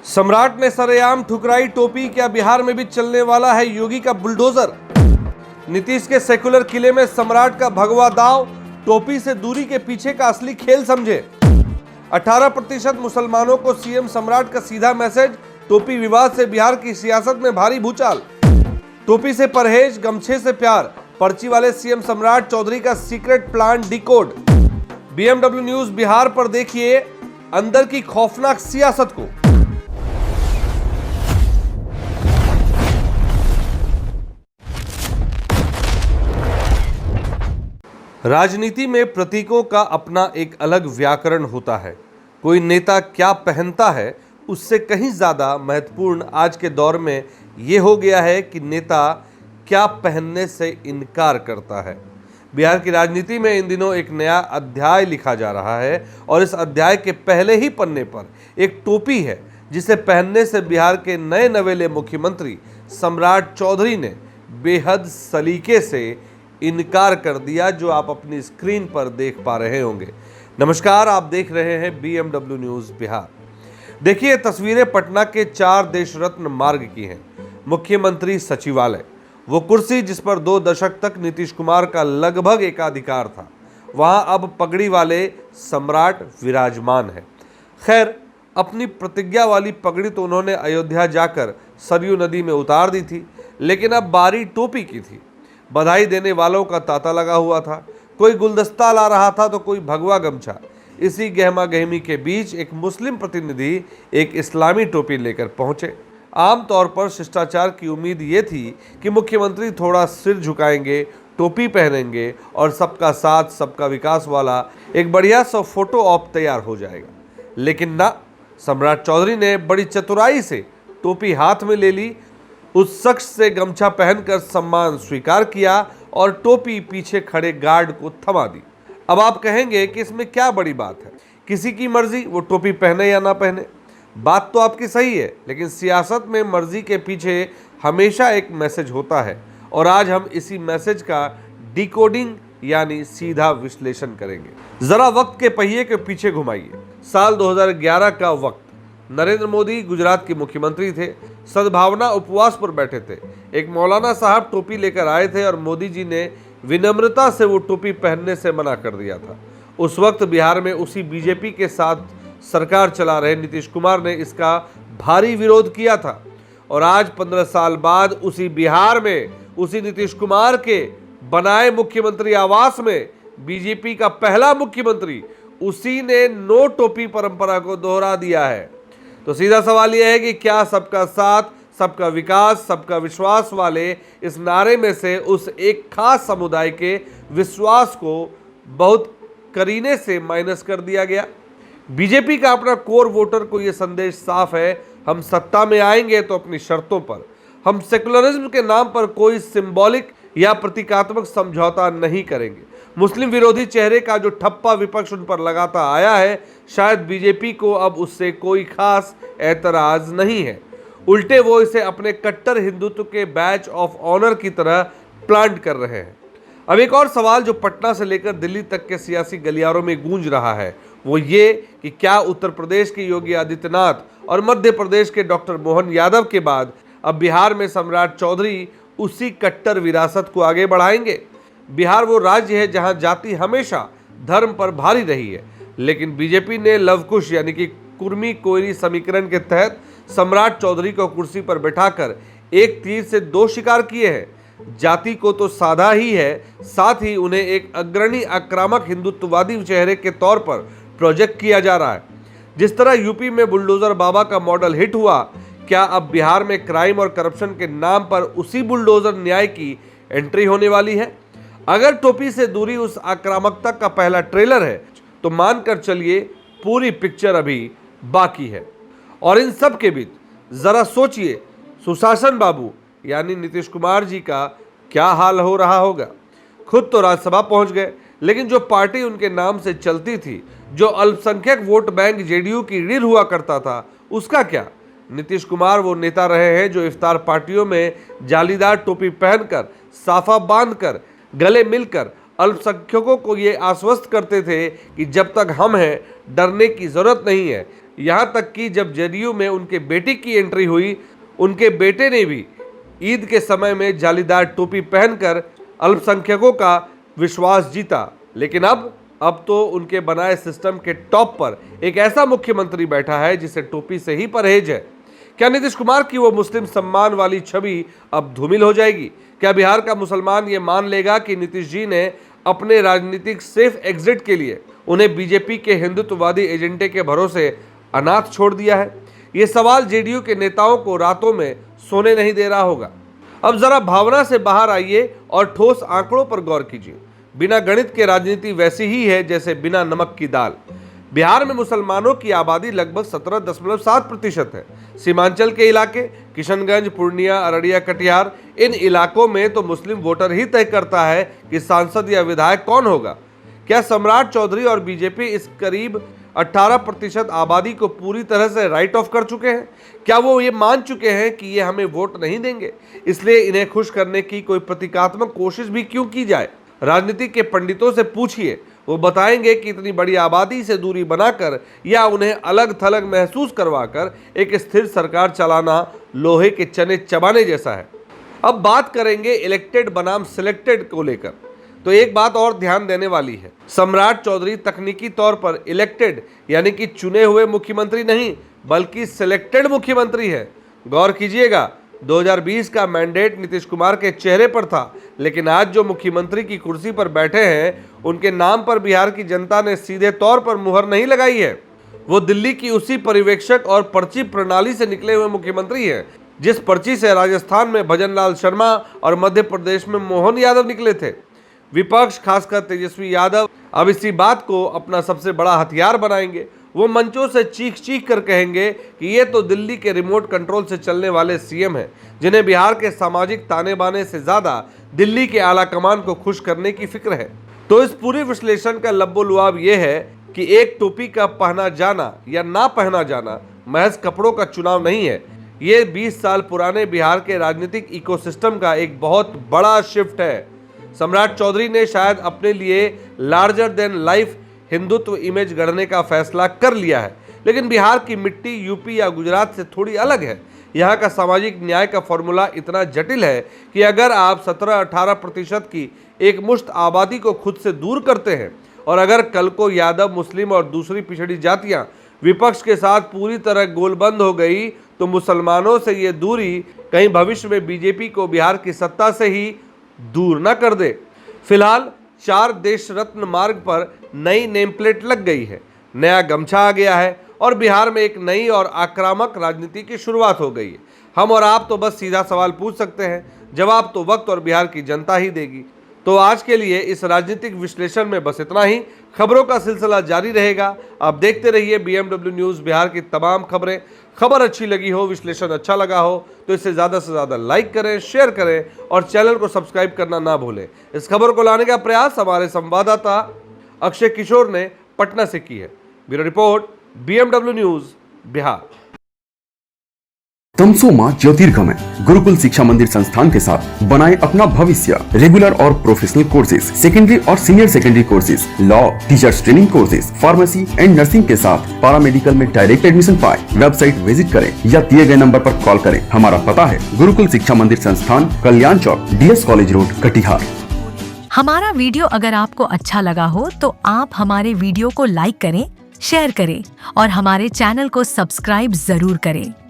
सम्राट ने सरेआम ठुकराई टोपी, क्या बिहार में भी चलने वाला है योगी का बुलडोजर? नीतीश के सेकुलर किले में सम्राट का भगवा दांव, टोपी से दूरी के पीछे का असली खेल समझे। 18% मुसलमानों को सीएम सम्राट का सीधा मैसेज, टोपी विवाद से बिहार की सियासत में भारी भूचाल। टोपी से परहेज, गमछे से प्यार, पर्ची वाले सीएम सम्राट चौधरी का secret plan decode. BMW news Bihar पर देखिए अंदर की खौफनाक सियासत को। राजनीति में प्रतीकों का अपना एक अलग व्याकरण होता है। कोई नेता क्या पहनता है उससे कहीं ज़्यादा महत्वपूर्ण आज के दौर में ये हो गया है कि नेता क्या पहनने से इनकार करता है। बिहार की राजनीति में इन दिनों एक नया अध्याय लिखा जा रहा है और इस अध्याय के पहले ही पन्ने पर एक टोपी है जिसे पहनने से बिहार के नए नवेले मुख्यमंत्री सम्राट चौधरी ने बेहद सलीके से इनकार कर दिया, जो आप अपनी स्क्रीन पर देख पा रहे होंगे। नमस्कार, आप देख रहे हैं बीएमडब्ल्यू न्यूज बिहार। देखिए तस्वीरें पटना के 4 देश रत्न मार्ग की हैं। मुख्यमंत्री सचिवालय, वो कुर्सी जिस पर 2 दशक तक नीतीश कुमार का लगभग एकाधिकार था, वहां अब पगड़ी वाले सम्राट विराजमान है। खैर, अपनी प्रतिज्ञा वाली पगड़ी तो उन्होंने अयोध्या जाकर सरयू नदी में उतार दी थी, लेकिन अब बारी टोपी की थी। बधाई देने वालों का तांता लगा हुआ था, कोई गुलदस्ता ला रहा था तो कोई भगवा गमछा। इसी गहमा गहमी के बीच एक मुस्लिम प्रतिनिधि एक इस्लामी टोपी लेकर पहुंचे। आमतौर पर शिष्टाचार की उम्मीद ये थी कि मुख्यमंत्री थोड़ा सिर झुकाएंगे, टोपी पहनेंगे और सबका साथ सबका विकास वाला एक बढ़िया सा फोटो ऑप तैयार हो जाएगा। लेकिन ना, सम्राट चौधरी ने बड़ी चतुराई से टोपी हाथ में ले ली, उस शख्स से गमछा पहनकर सम्मान स्वीकार किया और टोपी पीछे खड़े गार्ड को थमा दी। अब आप कहेंगे कि इसमें क्या बड़ी बात है, किसी की मर्जी वो टोपी पहने या ना पहने। बात तो आपकी सही है, लेकिन सियासत में मर्जी के पीछे हमेशा एक मैसेज होता है और आज हम इसी मैसेज का डिकोडिंग यानी सीधा विश्लेषण करेंगे। जरा वक्त के पहिए के पीछे घुमाइए। साल 2011 का वक्त, नरेंद्र मोदी गुजरात के मुख्यमंत्री थे, सद्भावना उपवास पर बैठे थे। एक मौलाना साहब टोपी लेकर आए थे और मोदी जी ने विनम्रता से वो टोपी पहनने से मना कर दिया था। उस वक्त बिहार में उसी बीजेपी के साथ सरकार चला रहे नीतीश कुमार ने इसका भारी विरोध किया था और आज 15 साल बाद उसी बिहार में उसी नीतीश कुमार के बनाए मुख्यमंत्री आवास में बीजेपी का पहला मुख्यमंत्री उसी ने नो टोपी परंपरा को दोहरा दिया है। तो सीधा सवाल यह है कि क्या सबका साथ सबका विकास सबका विश्वास वाले इस नारे में से उस एक खास समुदाय के विश्वास को बहुत करीने से माइनस कर दिया गया। बीजेपी का अपना कोर वोटर को यह संदेश साफ है, हम सत्ता में आएंगे तो अपनी शर्तों पर, हम सेकुलरिज्म के नाम पर कोई सिंबॉलिक या प्रतीकात्मक समझौता नहीं करेंगे। मुस्लिम विरोधी चेहरे का जो ठप्पा विपक्ष उन पर लगाता आया है, शायद बीजेपी को अब उससे कोई खास ऐतराज नहीं है। उल्टे वो इसे अपने कट्टर हिंदुत्व के बैच ऑफ ऑनर की तरह प्लांट कर रहे हैं। अब एक और सवाल जो पटना से लेकर दिल्ली तक के सियासी गलियारों में गूंज रहा है, वो ये कि क्या उत्तर प्रदेश के योगी आदित्यनाथ और मध्य प्रदेश के डॉक्टर मोहन यादव के बाद अब बिहार में सम्राट चौधरी उसी कट्टर विरासत को आगे बढ़ाएंगे? बिहार वो राज्य है जहां जाति हमेशा धर्म पर भारी रही है, लेकिन बीजेपी ने लवकुश यानी कि कुर्मी कोयरी समीकरण के तहत सम्राट चौधरी को कुर्सी पर बैठाकर एक तीर से 2 शिकार किए हैं। जाति को तो साधा ही है, साथ ही उन्हें एक अग्रणी आक्रामक हिंदुत्ववादी चेहरे के तौर पर प्रोजेक्ट किया जा रहा है। जिस तरह यूपी में बुलडोजर बाबा का मॉडल हिट हुआ, क्या अब बिहार में क्राइम और करप्शन के नाम पर उसी बुलडोजर न्याय की एंट्री होने वाली है? अगर टोपी से दूरी उस आक्रामकता का पहला ट्रेलर है, तो मानकर चलिए पूरी पिक्चर अभी बाकी है। और इन सब के बीच जरा सोचिए सुशासन बाबू यानी नीतीश कुमार जी का क्या हाल हो रहा होगा। खुद तो राज्यसभा पहुंच गए, लेकिन जो पार्टी उनके नाम से चलती थी, जो अल्पसंख्यक वोट बैंक जेडीयू की रीढ़ हुआ करता था, उसका क्या? नीतीश कुमार वो नेता रहे हैं जो इफ्तार पार्टियों में जालीदार टोपी पहनकर, साफा बांधकर, गले मिलकर अल्पसंख्यकों को ये आश्वस्त करते थे कि जब तक हम हैं डरने की जरूरत नहीं है, यहाँ तक कि जब जदयू में उनके बेटे की एंट्री हुई, उनके बेटे ने भी ईद के समय में जालीदार टोपी पहनकर अल्पसंख्यकों का विश्वास जीता। लेकिन अब तो उनके बनाए सिस्टम के टॉप पर एक ऐसा मुख्यमंत्री बैठा है जिसे टोपी से ही परहेज है। क्या नीतीश कुमार की वो मुस्लिम सम्मान वाली छवि अब धूमिल हो जाएगी? क्या बिहार का मुसलमान ये मान लेगा कि नीतीश जी ने अपने राजनीतिक सेफ एग्जिट के लिए उन्हें बीजेपी के हिंदुत्ववादी एजेंडे के भरोसे अनाथ छोड़ दिया है? ये सवाल जेडीयू के नेताओं को रातों में सोने नहीं दे रहा होगा। अब जरा भावना से बाहर आइए और ठोस आंकड़ों पर गौर कीजिए। बिना गणित के राजनीति वैसी ही है जैसे बिना नमक की दाल। बिहार में मुसलमानों की आबादी लगभग 17.7% है। सीमांचल के इलाके किशनगंज, पूर्णिया, अररिया, कटिहार, इन इलाकों में तो मुस्लिम वोटर ही तय करता है कि सांसद या विधायक कौन होगा। क्या सम्राट चौधरी और बीजेपी इस करीब 18% आबादी को पूरी तरह से राइट ऑफ कर चुके हैं? क्या वो ये मान चुके हैं कि ये हमें वोट नहीं देंगे, इसलिए इन्हें खुश करने की कोई प्रतीकात्मक कोशिश भी क्यों की जाए? राजनीति के पंडितों से पूछिए, वो बताएंगे कि इतनी बड़ी आबादी से दूरी बनाकर या उन्हें अलग थलग महसूस करवाकर एक स्थिर सरकार चलाना लोहे के चने चबाने जैसा है। अब बात करेंगे इलेक्टेड बनाम सिलेक्टेड को लेकर, तो एक बात और ध्यान देने वाली है। सम्राट चौधरी तकनीकी तौर पर इलेक्टेड यानी कि चुने हुए मुख्यमंत्री नहीं बल्कि सिलेक्टेड मुख्यमंत्री है। गौर कीजिएगा, 2020 का मैंडेट नीतीश कुमार के चेहरे पर था, लेकिन आज जो मुख्यमंत्री की कुर्सी पर बैठे हैं उनके नाम पर बिहार की जनता ने सीधे तौर पर मुहर नहीं लगाई है। वो दिल्ली की उसी पर्यवेक्षक और पर्ची प्रणाली से निकले हुए मुख्यमंत्री हैं जिस पर्ची से राजस्थान में भजनलाल शर्मा और मध्य प्रदेश में मोहन यादव निकले थे। विपक्ष खासकर तेजस्वी यादव अब इसी बात को अपना सबसे बड़ा हथियार बनाएंगे। वो मंचों से चीख चीख कर कहेंगे कि ये तो दिल्ली के रिमोट कंट्रोल से चलने वाले सीएम हैं जिन्हें बिहार के सामाजिक ताने बाने से ज्यादा दिल्ली के आला कमान को खुश करने की फिक्र है। तो इस पूरे विश्लेषण का लब्बो-लुआब ये है कि एक टोपी का पहना जाना या ना पहना जाना महज कपड़ों का चुनाव नहीं है। ये 20 साल पुराने बिहार के राजनीतिक इकोसिस्टम का एक बहुत बड़ा शिफ्ट है। सम्राट चौधरी ने शायद अपने लिए larger than life Hindutva image गढ़ने का फैसला कर लिया है, लेकिन बिहार की मिट्टी यूपी या गुजरात से थोड़ी अलग है। यहाँ का सामाजिक न्याय का फॉर्मूला इतना जटिल है कि अगर आप 17-18% की एक मुश्त आबादी को खुद से दूर करते हैं और अगर कल को यादव, मुस्लिम और दूसरी पिछड़ी जातियां विपक्ष के साथ पूरी तरह गोलबंद हो गई तो मुसलमानों से ये दूरी कहीं भविष्य में बीजेपी को बिहार की सत्ता से ही दूर न कर दे। फिलहाल 4 देश रत्न मार्ग पर नई नेम प्लेट लग गई है, नया गमछा आ गया है और बिहार में एक नई और आक्रामक राजनीति की शुरुआत हो गई है। हम और आप तो बस सीधा सवाल पूछ सकते हैं, जवाब तो वक्त और बिहार की जनता ही देगी। तो आज के लिए इस राजनीतिक विश्लेषण में बस इतना ही। खबरों का सिलसिला जारी रहेगा। आप देखते रहिए BMW न्यूज़ बिहार की तमाम खबरें। खबर अच्छी लगी हो, विश्लेषण अच्छा लगा हो तो इसे ज़्यादा से ज़्यादा लाइक करें, शेयर करें और चैनल को सब्सक्राइब करना ना भूलें। इस खबर को लाने का प्रयास हमारे संवाददाता अक्षय किशोर ने पटना से की है। Bureau report, BMW news Bihar. तमसोमा ज्योतिर्गमय गुरुकुल शिक्षा मंदिर संस्थान के साथ बनाए अपना भविष्य। रेगुलर और प्रोफेशनल कोर्सेज, सेकेंडरी और senior secondary courses, law, teachers training courses, pharmacy and nursing के साथ पैरामेडिकल में डायरेक्ट एडमिशन पाए। वेबसाइट विजिट करें या दिए गए नंबर पर कॉल करें। हमारा पता है गुरुकुल शिक्षा मंदिर संस्थान, कल्याण चौक, DS कॉलेज रोड, कटिहार। हमारा वीडियो अगर आपको अच्छा लगा हो तो आप हमारे वीडियो को लाइक करें, शेयर करें और हमारे चैनल को सब्सक्राइब जरूर करें।